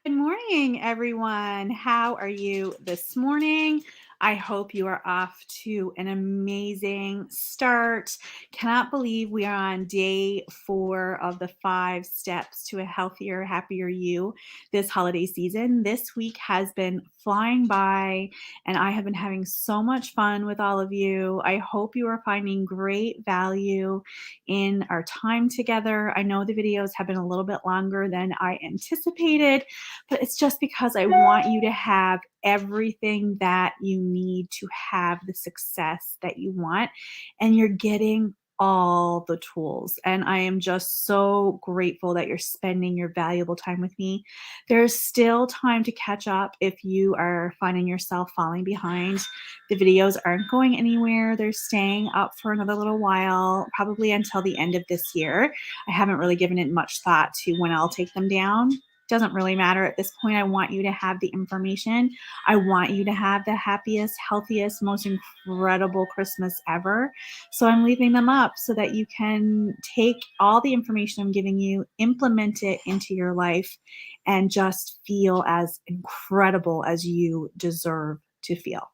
Good morning, everyone. How are you this morning? I hope you are off to an amazing start. Cannot believe we are on day 4 of the 5 steps to a healthier, happier you this holiday season. This week has been flying by, and I have been having so much fun with all of you. I hope you are finding great value in our time together. I know the videos have been a little bit longer than I anticipated, but it's just because I want you to have everything that you need to have the success that you want. And you're getting all the tools. And I am just so grateful that you're spending your valuable time with me. There's still time to catch up if you are finding yourself falling behind. The videos aren't going anywhere, they're staying up for another little while, probably until the end of this year. I haven't really given it much thought to when I'll take them down. Doesn't really matter at this point. I want you to have the information. I want you to have the happiest, healthiest, most incredible Christmas ever. So I'm leaving them up so that you can take all the information I'm giving you, implement it into your life, and just feel as incredible as you deserve to feel.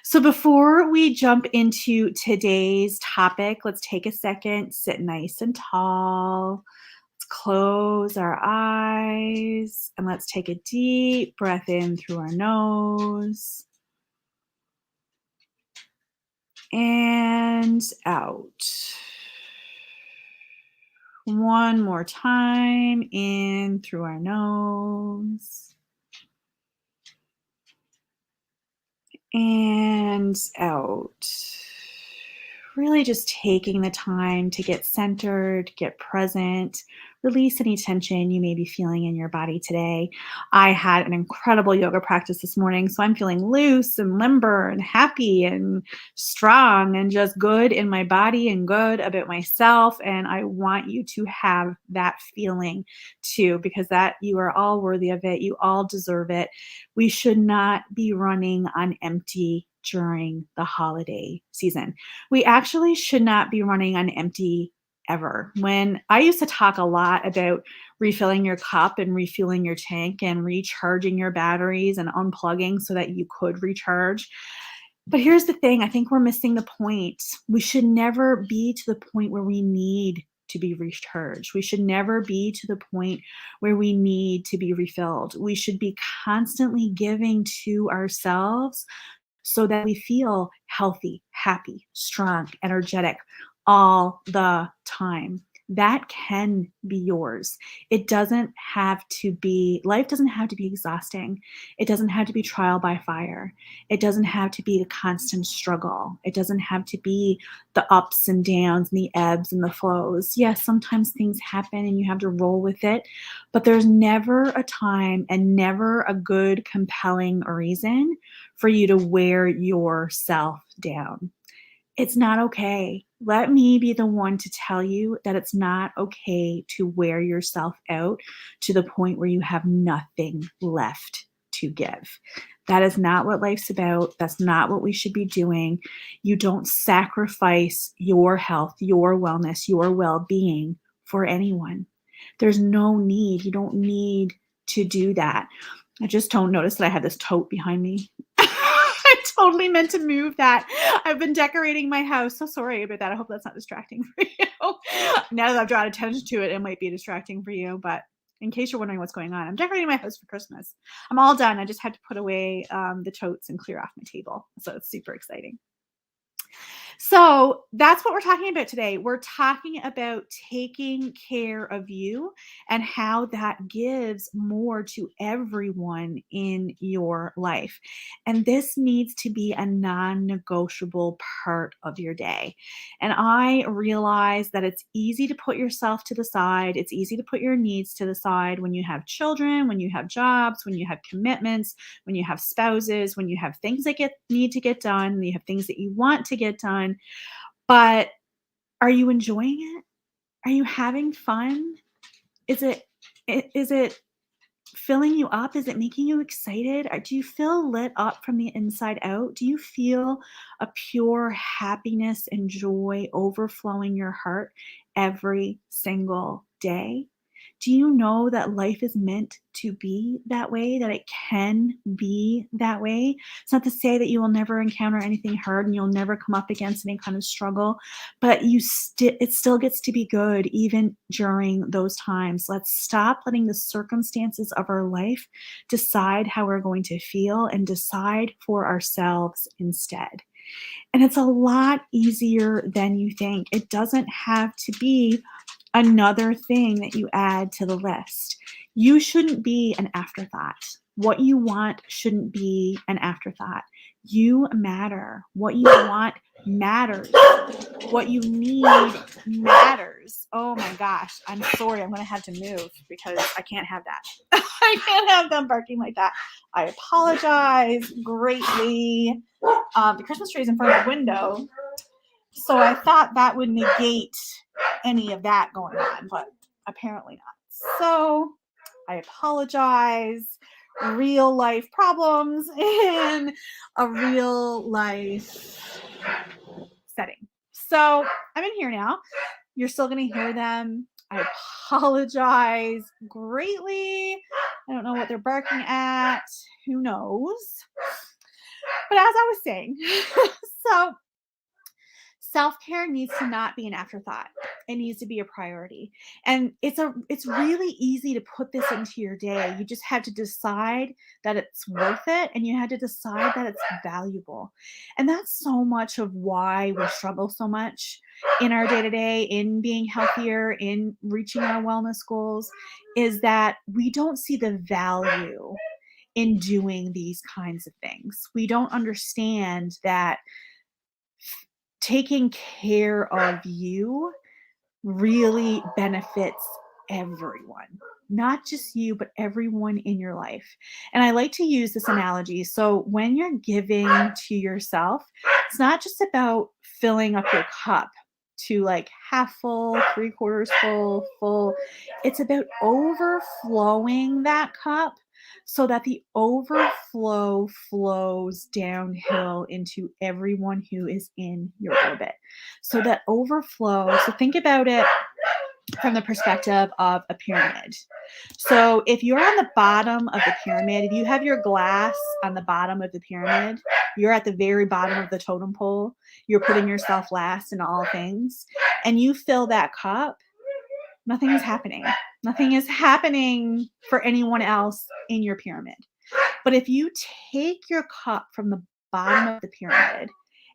So before we jump into today's topic, let's take a second, sit nice and tall. Let's close our eyes and let's take a deep breath in through our nose and out. One more time, in through our nose and out. Really just taking the time to get centered, get present, release any tension you may be feeling in your body today. I had an incredible yoga practice this morning, so I'm feeling loose and limber and happy and strong and just good in my body and good about myself. And I want you to have that feeling too, because that you are all worthy of it. You all deserve it. We should not be running on empty during the holiday season. We actually should not be running on empty ever. When I used to talk a lot about refilling your cup and refueling your tank and recharging your batteries and unplugging so that you could recharge. But here's the thing, I think we're missing the point. We should never be to the point where we need to be recharged. We should never be to the point where we need to be refilled. We should be constantly giving to ourselves so that we feel healthy, happy, strong, energetic all the time. That can be yours. It doesn't have to be, life doesn't have to be exhausting. It doesn't have to be trial by fire. It doesn't have to be a constant struggle. It doesn't have to be the ups and downs and the ebbs and the flows. Yes, sometimes things happen and you have to roll with it, but there's never a time and never a good, compelling reason for you to wear yourself down. It's not okay. Let me be the one to tell you that it's not okay to wear yourself out to the point where you have nothing left to give. That is not what life's about. That's not what we should be doing. You don't sacrifice your health, your wellness, your well being for anyone. There's no need. You don't need to do that. I just don't notice that I have this tote behind me. I totally meant to move that. I've been decorating my house. So sorry about that. I hope that's not distracting for you. Now that I've drawn attention to it, it might be distracting for you. But in case you're wondering what's going on, I'm decorating my house for Christmas. I'm all done. I just had to put away the totes and clear off my table. So it's super exciting. So that's what we're talking about today. We're talking about taking care of you and how that gives more to everyone in your life. And this needs to be a non negotiable part of your day. And I realize that it's easy to put yourself to the side, it's easy to put your needs to the side when you have children, when you have jobs, when you have commitments, when you have spouses, when you have things that need to get done, when you have things that you want to get done. But are you enjoying it? Are you having fun? Is it filling you up? Is it making you excited? Or do you feel lit up from the inside out? Do you feel a pure happiness and joy overflowing your heart every single day? Do you know that life is meant to be that way, that it can be that way? It's not to say that you will never encounter anything hard and you'll never come up against any kind of struggle, but it still gets to be good even during those times. Let's stop letting the circumstances of our life decide how we're going to feel and decide for ourselves instead. And it's a lot easier than you think. It doesn't have to be another thing that you add to the list. You shouldn't be an afterthought. What you want shouldn't be an afterthought. You matter. What you want matters. What you need matters. Oh my gosh. I'm sorry. I'm going to have to move because I can't have that. I can't have them barking like that. I apologize greatly. The Christmas tree is in front of the window. So I thought that would negate any of that going on, but apparently not. So I apologize. Real life problems in a real life setting. So I'm in here now. You're still going to hear them. I apologize greatly. I don't know what they're barking at. Who knows? But as I was saying, so self-care needs to not be an afterthought. It needs to be a priority. And it's really easy to put this into your day. You just have to decide that it's worth it and you had to decide that it's valuable. And that's so much of why we struggle so much in our day-to-day, in being healthier, in reaching our wellness goals, is that we don't see the value in doing these kinds of things. We don't understand that taking care of you really benefits everyone, not just you, but everyone in your life. And I like to use this analogy. So when you're giving to yourself, it's not just about filling up your cup to like half full, three quarters full, full. It's about overflowing that cup so that the overflow flows downhill into everyone who is in your orbit. So that overflow, so think about it from the perspective of a pyramid. So if you're on the bottom of the pyramid, if you have your glass on the bottom of the pyramid, you're at the very bottom of the totem pole, you're putting yourself last in all things, and you fill that cup, nothing is happening. Nothing is happening for anyone else in your pyramid. But if you take your cup from the bottom of the pyramid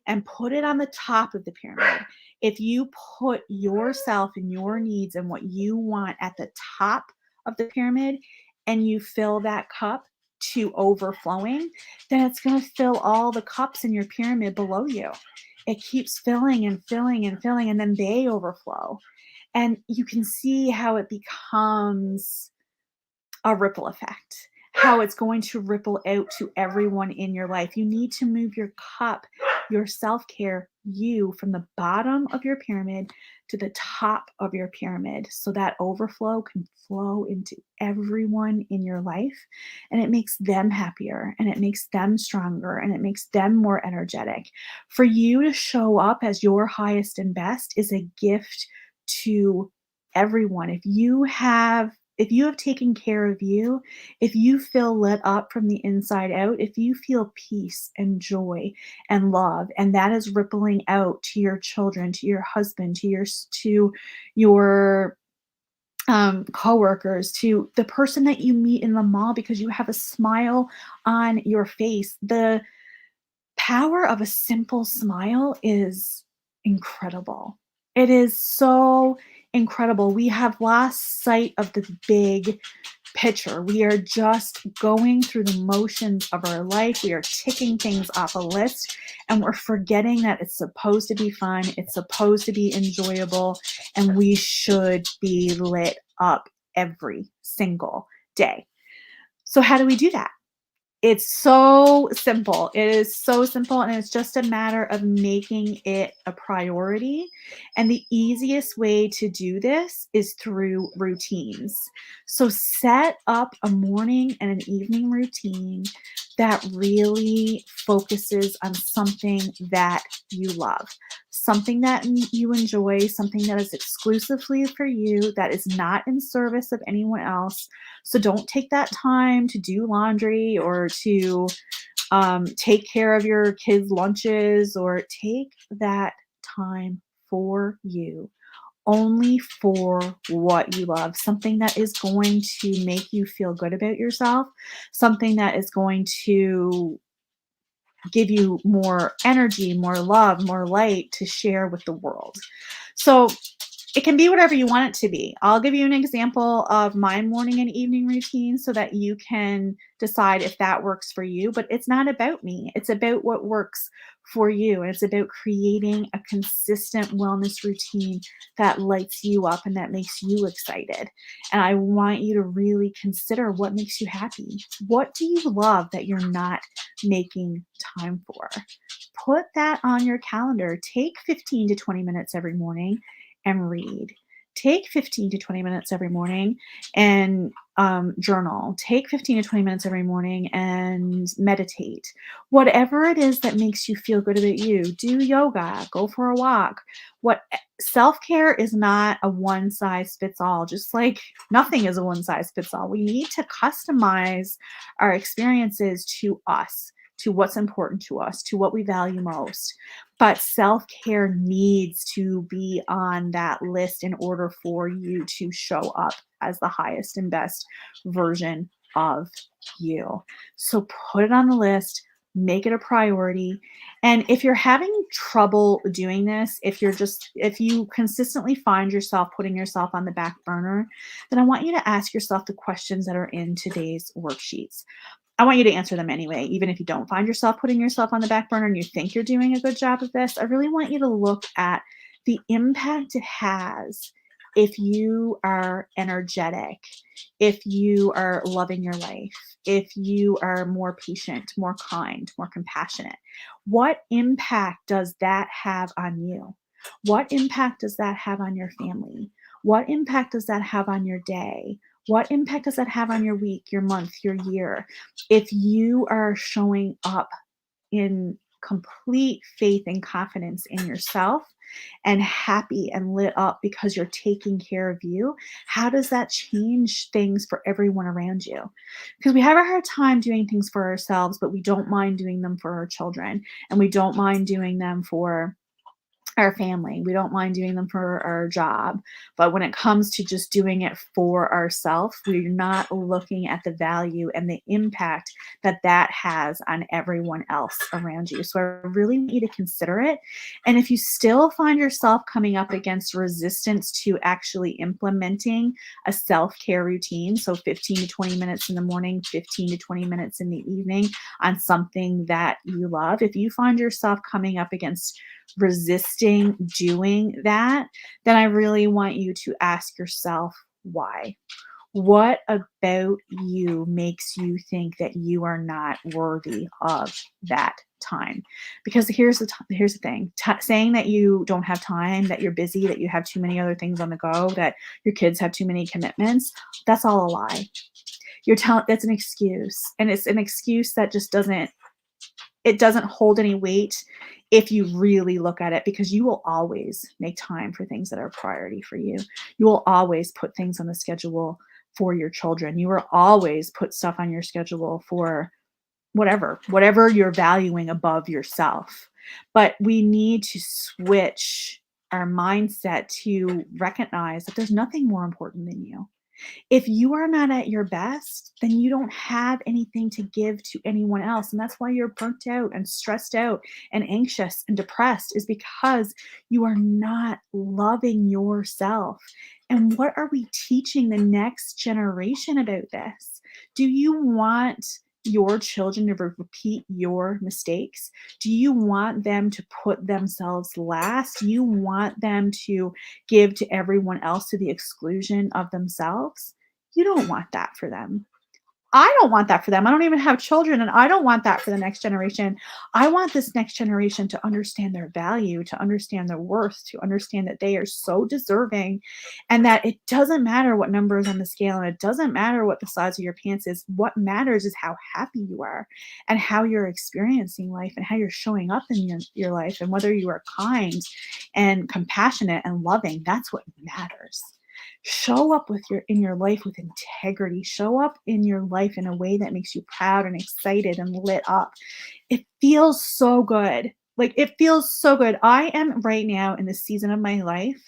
and put it on the top of the pyramid, if you put yourself and your needs and what you want at the top of the pyramid and you fill that cup to overflowing, then it's going to fill all the cups in your pyramid below you. It keeps filling and filling and filling, and then they overflow. And you can see how it becomes a ripple effect, how it's going to ripple out to everyone in your life. You need to move your cup, your self-care, you from the bottom of your pyramid to the top of your pyramid so that overflow can flow into everyone in your life. And it makes them happier and it makes them stronger and it makes them more energetic. For you to show up as your highest and best is a gift to everyone. If you have taken care of you, if you feel lit up from the inside out, if you feel peace and joy and love, and that is rippling out to your children, to your husband, to your coworkers, to the person that you meet in the mall because you have a smile on your face. The power of a simple smile is incredible. It is so incredible. We have lost sight of the big picture. We are just going through the motions of our life. We are ticking things off a list and we're forgetting that it's supposed to be fun. It's supposed to be enjoyable and we should be lit up every single day. So how do we do that? It's so simple. It is so simple, and it's just a matter of making it a priority. And the easiest way to do this is through routines. So set up a morning and an evening routine that really focuses on something that you love, something that you enjoy, something that is exclusively for you, that is not in service of anyone else. So don't take that time to do laundry or to take care of your kids' lunches, or take that time for you, only for what you love, something that is going to make you feel good about yourself, something that is going to give you more energy, more love, more light to share with the world. So it can be whatever you want it to be. I'll give you an example of my morning and evening routine so that you can decide if that works for you. But it's not about me, it's about what works for you. And it's about creating a consistent wellness routine that lights you up and that makes you excited. And I want you to really consider what makes you happy. What do you love that you're not making time for? Put that on your calendar. Take 15 to 20 minutes every morning and read. Take 15 to 20 minutes every morning and journal. Take 15 to 20 minutes every morning and meditate. Whatever it is that makes you feel good about you, do yoga, go for a walk. What Self care is not a one size fits all, just like nothing is a one size fits all. We need to customize our experiences to us, to what's important to us, to what we value most. But self care needs to be on that list in order for you to show up as the highest and best version of you. So put it on the list, make it a priority. And if you're having trouble doing this, if you consistently find yourself putting yourself on the back burner, then I want you to ask yourself the questions that are in today's worksheets. I want you to answer them anyway, even if you don't find yourself putting yourself on the back burner and you think you're doing a good job of this. I really want you to look at the impact it has if you are energetic, if you are loving your life, if you are more patient, more kind, more compassionate. What impact does that have on you? What impact does that have on your family? What impact does that have on your day? What impact does that have on your week, your month, your year? If you are showing up in complete faith and confidence in yourself and happy and lit up because you're taking care of you, how does that change things for everyone around you? Because we have a hard time doing things for ourselves, but we don't mind doing them for our children, and we don't mind doing them for our family. We don't mind doing them for our job. But when it comes to just doing it for ourselves, we're not looking at the value and the impact that that has on everyone else around you. So I really want you to consider it. And if you still find yourself coming up against resistance to actually implementing a self care routine, so 15 to 20 minutes in the morning, 15 to 20 minutes in the evening on something that you love, if you find yourself coming up against resisting doing that, then I really want you to ask yourself why. What about you makes you think that you are not worthy of that time? Because here's the thing: saying that you don't have time, that you're busy, that you have too many other things on the go, that your kids have too many commitments, that's all a lie. That's an excuse, and it's an excuse that just doesn't hold any weight if you really look at it, because you will always make time for things that are a priority for you. You will always put things on the schedule for your children. You will always put stuff on your schedule for whatever you're valuing above yourself. But we need to switch our mindset to recognize that there's nothing more important than you. If you are not at your best, then you don't have anything to give to anyone else. And that's why you're burnt out and stressed out and anxious and depressed, is because you are not loving yourself. And what are we teaching the next generation about this? Do you want your children to repeat your mistakes? Do you want them to put themselves last? Do you want them to give to everyone else to the exclusion of themselves? You don't want that for them. I don't want that for them. I don't even have children, and I don't want that for the next generation. I want this next generation to understand their value, to understand their worth, to understand that they are so deserving, and that it doesn't matter what number is on the scale, and it doesn't matter what the size of your pants is. What matters is how happy you are, and how you're experiencing life, and how you're showing up in your life, and whether you are kind and compassionate and loving. That's what matters. Show up with your in your life with integrity. Show up in your life in a way that makes you proud and excited and lit up. It feels so good. Like, it feels so good. I am right now in the season of my life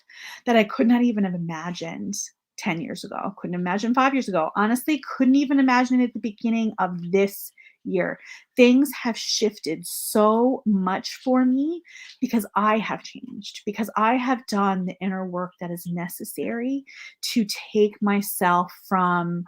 that I could not even have imagined 10 years ago. Couldn't imagine 5 years ago. Honestly, couldn't even imagine it at the beginning of this year. Things have shifted so much for me because I have changed, because I have done the inner work that is necessary to take myself from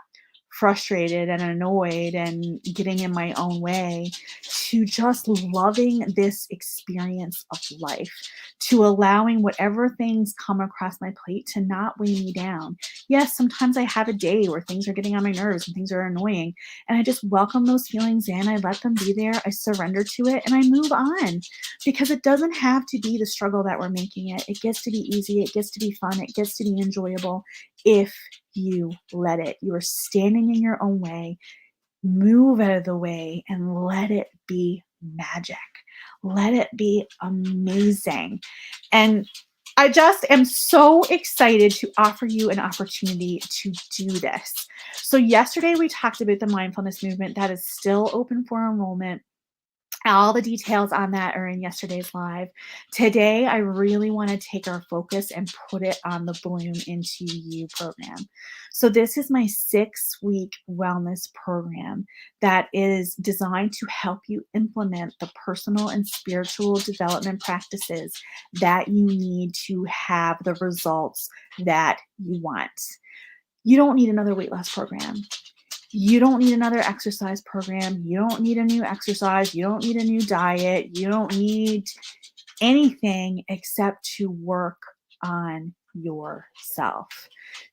frustrated and annoyed and getting in my own way to just loving this experience of life, to allowing whatever things come across my plate to not weigh me down. Yes, sometimes I have a day where things are getting on my nerves and things are annoying, and I just welcome those feelings in. I let them be there, I surrender to it, and I move on, because it doesn't have to be the struggle that we're making it. It gets to be easy, it gets to be fun, it gets to be enjoyable if you let it. You are standing in your own way. Move out of the way and let it be magic. Let it be amazing. And I just am so excited to offer you an opportunity to do this. So, yesterday we talked about the mindfulness movement that is still open for enrollment. All the details on that are in yesterday's live. Today, I really want to take our focus and put it on the Bloom Into You program. So, this is my 6-week wellness program that is designed to help you implement the personal and spiritual development practices that you need to have the results that you want. You don't need another weight loss program. You don't need another exercise program. You don't need a new exercise. You don't need a new diet. You don't need anything except to work on yourself,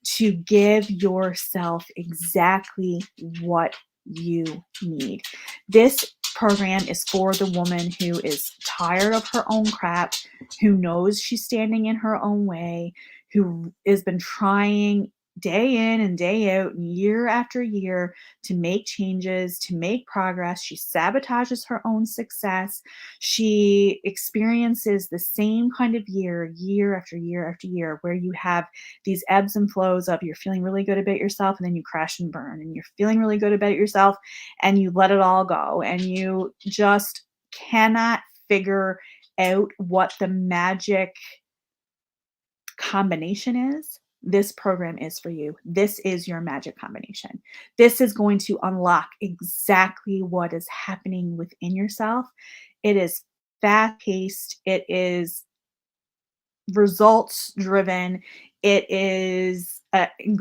to give yourself exactly what you need. This program is for the woman who is tired of her own crap, who knows she's standing in her own way, who has been trying day in and day out, year after year, to make changes, to make progress. She sabotages her own success. She experiences the same kind of year after year after year, where you have these ebbs and flows of you're feeling really good about yourself and then you crash and burn, and you're feeling really good about yourself and you let it all go, and you just cannot figure out what the magic combination is. This program is for you. This is your magic combination. This is going to unlock exactly what is happening within yourself. It is fast paced. It is results driven. It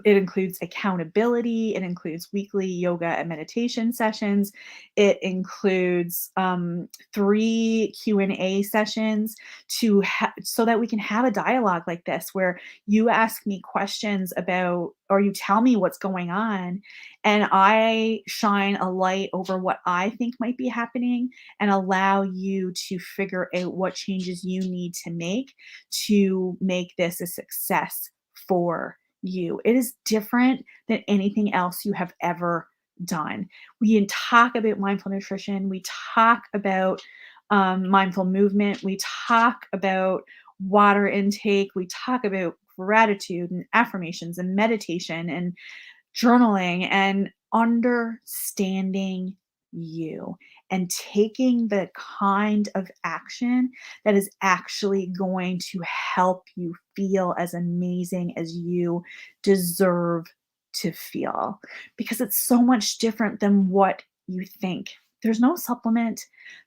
includes accountability. It includes weekly yoga and meditation sessions. It includes 3 Q&A sessions so that we can have a dialogue like this, where you ask me questions about, or you tell me what's going on, and I shine a light over what I think might be happening and allow you to figure out what changes you need to make this a success for you. It is different than anything else you have ever done. We talk about mindful nutrition, we talk about mindful movement, we talk about water intake, we talk about gratitude and affirmations and meditation and journaling and understanding you and taking the kind of action that is actually going to help you feel as amazing as you deserve to feel, because it's so much different than what you think. There's no supplement,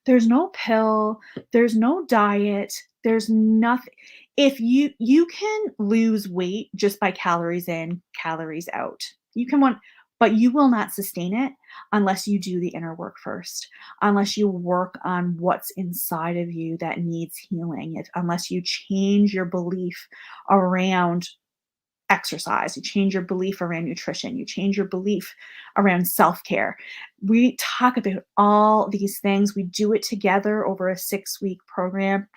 there's no pill, there's no diet, there's nothing. If you can lose weight just by calories in, calories out. You can want, but you will not sustain it unless you do the inner work first, unless you work on what's inside of you that needs healing, unless you change your belief around exercise, you change your belief around nutrition, you change your belief around self-care. We talk about all these things. We do it together over a 6-week program.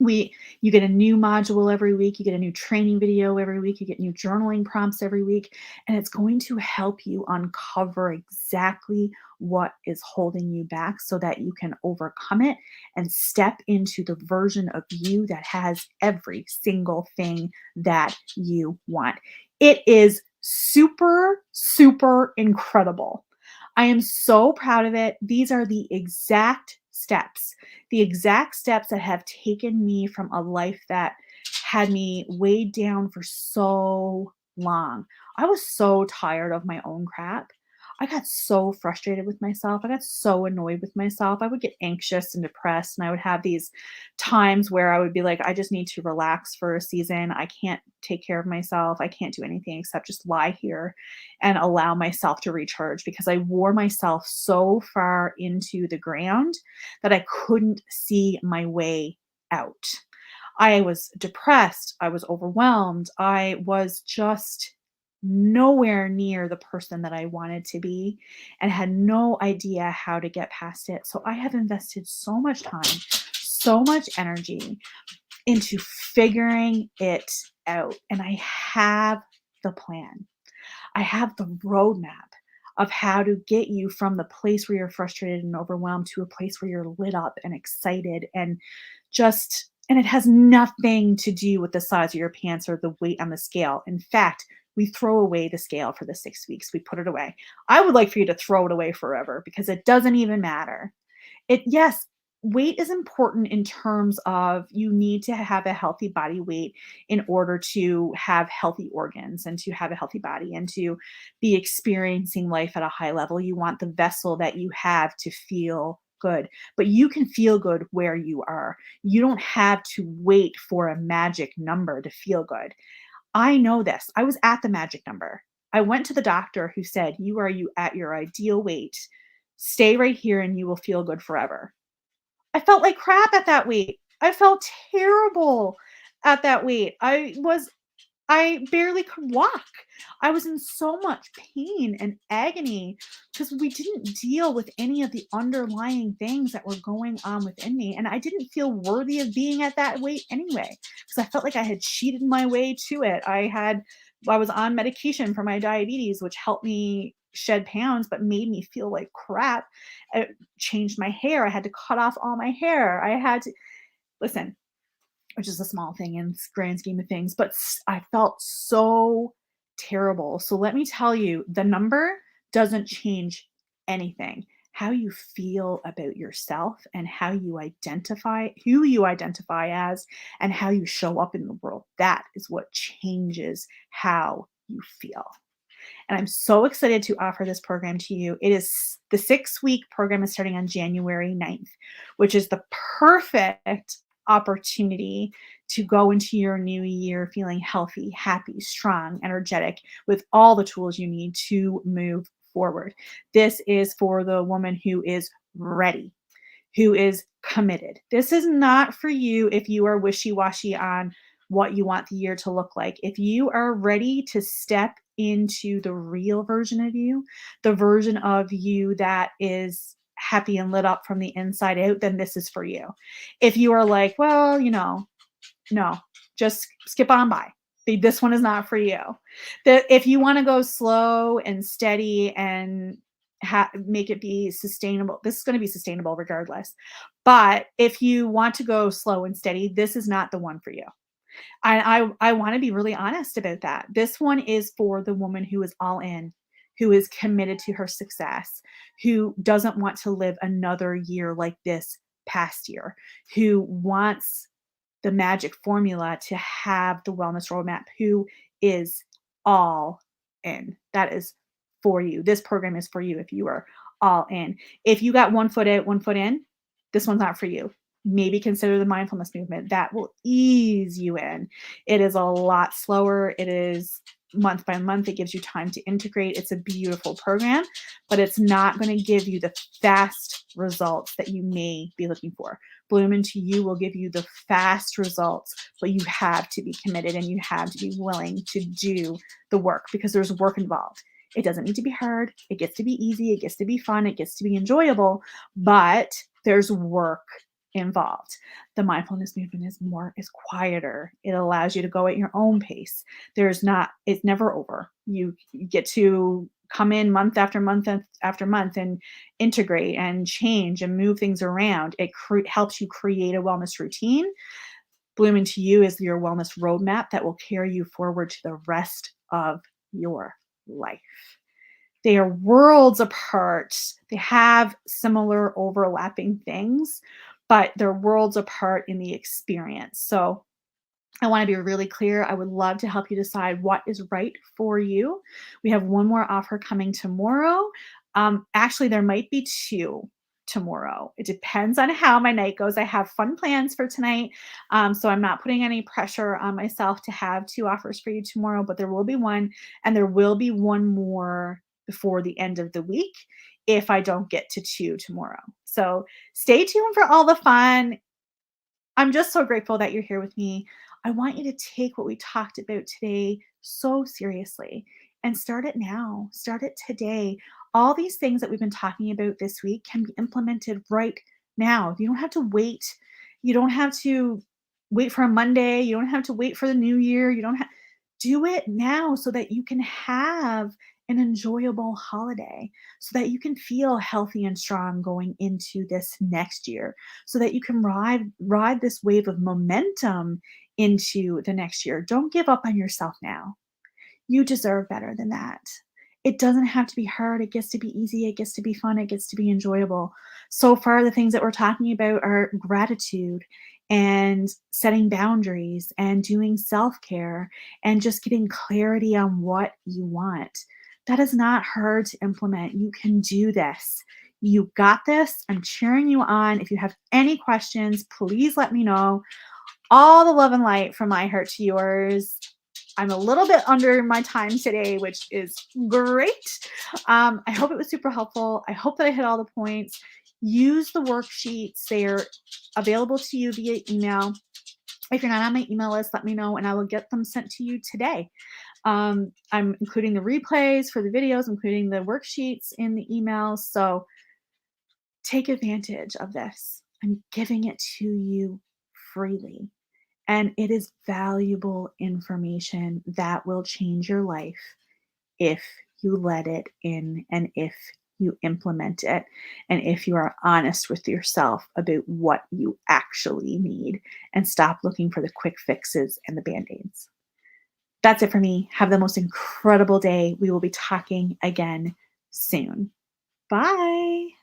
We You get a new module every week, you get a new training video every week, you get new journaling prompts every week, and it's going to help you uncover exactly what is holding you back so that you can overcome it and step into the version of you that has every single thing that you want. It is super, super incredible. I am so proud of it. These are the exact steps that have taken me from a life that had me weighed down for so long. I was so tired of my own crap. I got so frustrated with myself. I got so annoyed with myself. I would get anxious and depressed, and I would have these times where I would be like, I just need to relax for a season. I can't take care of myself. I can't do anything except just lie here and allow myself to recharge because I wore myself so far into the ground that I couldn't see my way out. I was depressed. I was overwhelmed. I was just nowhere near the person that I wanted to be and had no idea how to get past it. So I have invested so much time, so much energy into figuring it out. And I have the plan. I have the roadmap of how to get you from the place where you're frustrated and overwhelmed to a place where you're lit up and excited and and it has nothing to do with the size of your pants or the weight on the scale. In fact, we throw away the scale for the 6 weeks. We put it away. I would like for you to throw it away forever because it doesn't even matter. Yes, weight is important in terms of you need to have a healthy body weight in order to have healthy organs and to have a healthy body and to be experiencing life at a high level. You want the vessel that you have to feel good, but you can feel good where you are. You don't have to wait for a magic number to feel good. I know this. I was at the magic number. I went to the doctor who said, you at your ideal weight. Stay right here and you will feel good forever." I felt like crap at that weight. I felt terrible at that weight. I barely could walk. I was in so much pain and agony because we didn't deal with any of the underlying things that were going on within me. And I didn't feel worthy of being at that weight anyway, because I felt like I had cheated my way to it. I was on medication for my diabetes, which helped me shed pounds, but made me feel like crap. I changed my hair. I had to cut off all my hair. I had to listen, which is a small thing in grand scheme of things, but I felt so terrible. So let me tell you, the number doesn't change anything. How you feel about yourself and how you identify, who you identify as, and how you show up in the world, that is what changes how you feel. And I'm so excited to offer this program to you. It is the 6-week program is starting on January 9th, which is the perfect opportunity to go into your new year feeling healthy, happy, strong, energetic with all the tools you need to move forward. This is for the woman who is ready, who is committed. This is not for you if you are wishy-washy on what you want the year to look like. If you are ready to step into the real version of you, the version of you that is happy and lit up from the inside out, then this is for you. If you are like, well, no, just skip on by. This one is not for you. If you want to go slow and steady and make it be sustainable, this is going to be sustainable regardless. But if you want to go slow and steady, this is not the one for you. I want to be really honest about that. This one is for the woman who is all in, who is committed to her success, who doesn't want to live another year like this past year, who wants the magic formula to have the wellness roadmap, who is all in. That is for you. This program is for you if you are all in. If you got one foot out, one foot in, this one's not for you. Maybe consider the mindfulness movement. That will ease you in. It is a lot slower. It is month by month. It gives you time to integrate. It's a beautiful program, but it's not going to give you the fast results that you may be looking for. Bloom Into You will give you the fast results, but you have to be committed and you have to be willing to do the work because there's work involved. It doesn't need to be hard. It gets to be easy. It gets to be fun. It gets to be enjoyable, but there's work involved. The mindfulness movement is quieter. It allows you to go at your own pace. It's never over. You get to come in month after month after month and integrate and change and move things around. It helps you create a wellness routine. Bloom Into You is your wellness roadmap that will carry you forward to the rest of your life. They are worlds apart. They have similar overlapping things, but they're worlds apart in the experience. So I want to be really clear. I would love to help you decide what is right for you. We have one more offer coming tomorrow. Actually, there might be two tomorrow. It depends on how my night goes. I have fun plans for tonight. So I'm not putting any pressure on myself to have two offers for you tomorrow, but there will be one, and there will be one more before the end of the week if I don't get to two tomorrow. So stay tuned for all the fun. I'm just so grateful that you're here with me. I want you to take what we talked about today so seriously and start it now. Start it today. All these things that we've been talking about this week can be implemented right now. You don't have to wait. You don't have to wait for a Monday. You don't have to wait for the new year. You don't have Do it now so that you can have an enjoyable holiday, so that you can feel healthy and strong going into this next year, so that you can ride this wave of momentum into the next year. Don't give up on yourself now. You deserve better than that. It doesn't have to be hard. It gets to be easy. It gets to be fun. It gets to be enjoyable. So far, the things that we're talking about are gratitude and setting boundaries and doing self care and just getting clarity on what you want. That is not hard to implement. You can do this. You got this. I'm cheering you on. If you have any questions, please let me know. All the love and light from my heart to yours. I'm a little bit under my time today, which is great. I hope it was super helpful. I hope that I hit all the points. Use the worksheets. They're available to you via email. If you're not on my email list, let me know and I will get them sent to you today. I'm including the replays for the videos, including the worksheets in the emails. So take advantage of this. I'm giving it to you freely. And it is valuable information that will change your life if you let it in and if you implement it and if you are honest with yourself about what you actually need and stop looking for the quick fixes and the band-aids. That's it for me. Have the most incredible day. We will be talking again soon. Bye.